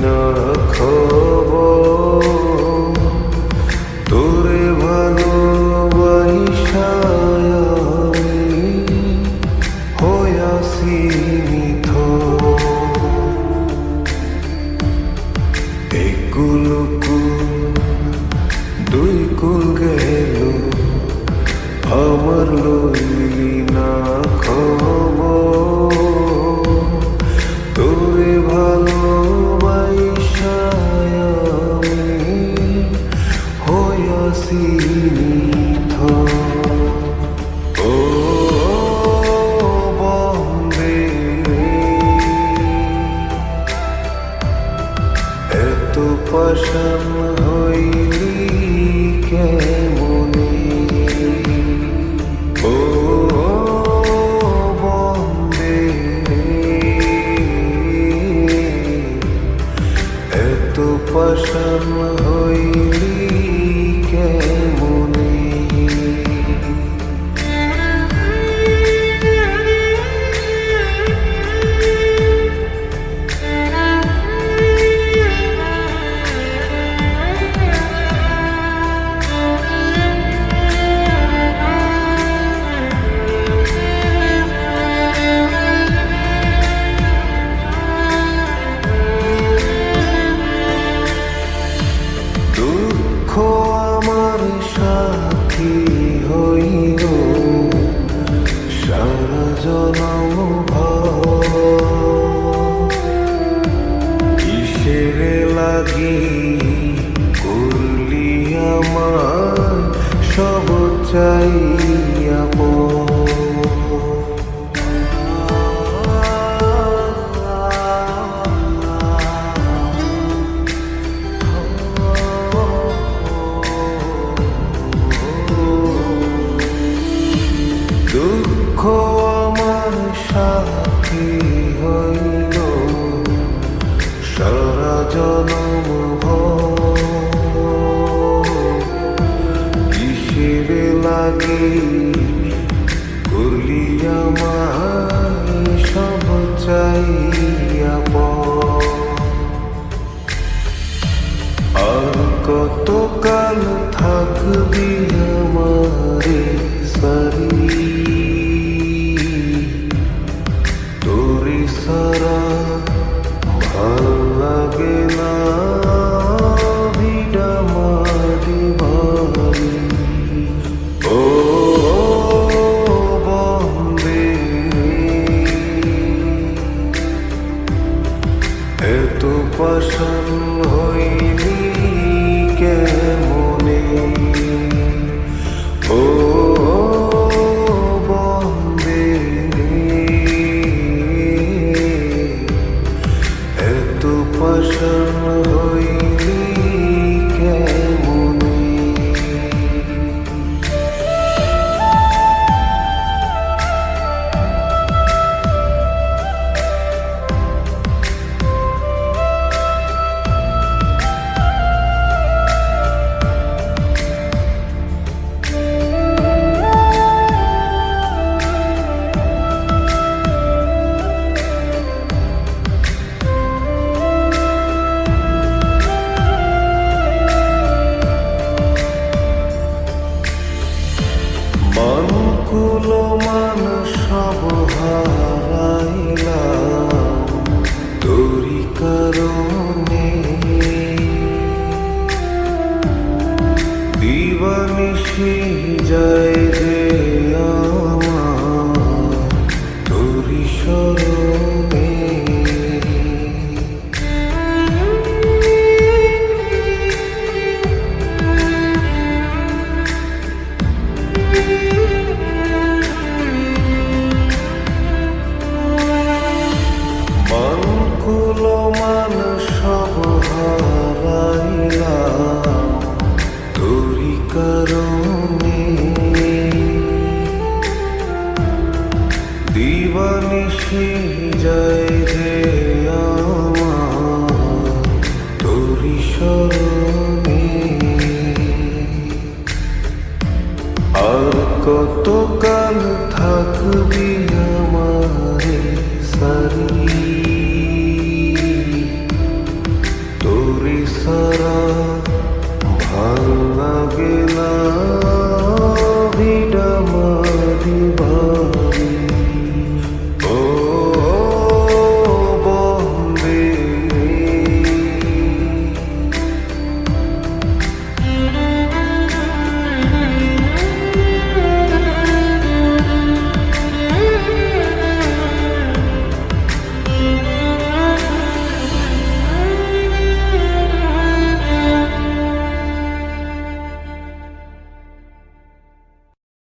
না খবর তোরে ভালোবাসা হইয়াছি নিথর এক কুল দুই কুল গেল আমার লইলি না খবর তোরে ভালোবাসা হইয়াছি নিথর ও বন্দে এত পাষাণ হইলি কেমনে ও বন্দে এত পাষাণ হইলি কেমনে দুঃখ আমার সাথী হইল সারা জনম কিসের লাগি করলি আমার সব চাইয়া দুঃখ আমার সাথী হইল সারা জনম কিসের লাগি করলি আমার সব চাইয়া আর কতকাল থাকবি আমারে সারি তোরে সারা ভাল লাগে না ভিড়া মারি বাড়ি ও বন্দে এত পাষাণ হইলি কেমনে ও বন্দে এত পাষাণ হইলি কেমনে মান কুল মান সব হারাইলাম তোরি কারণে দিবানিশি যায় যে আমার তোরি স্মরণে মান কুল মান সব হারাইলাম তোরি কারণে দিবানিশি যায় যে আমার তোরি স্মরণে আর কতকাল থাকবি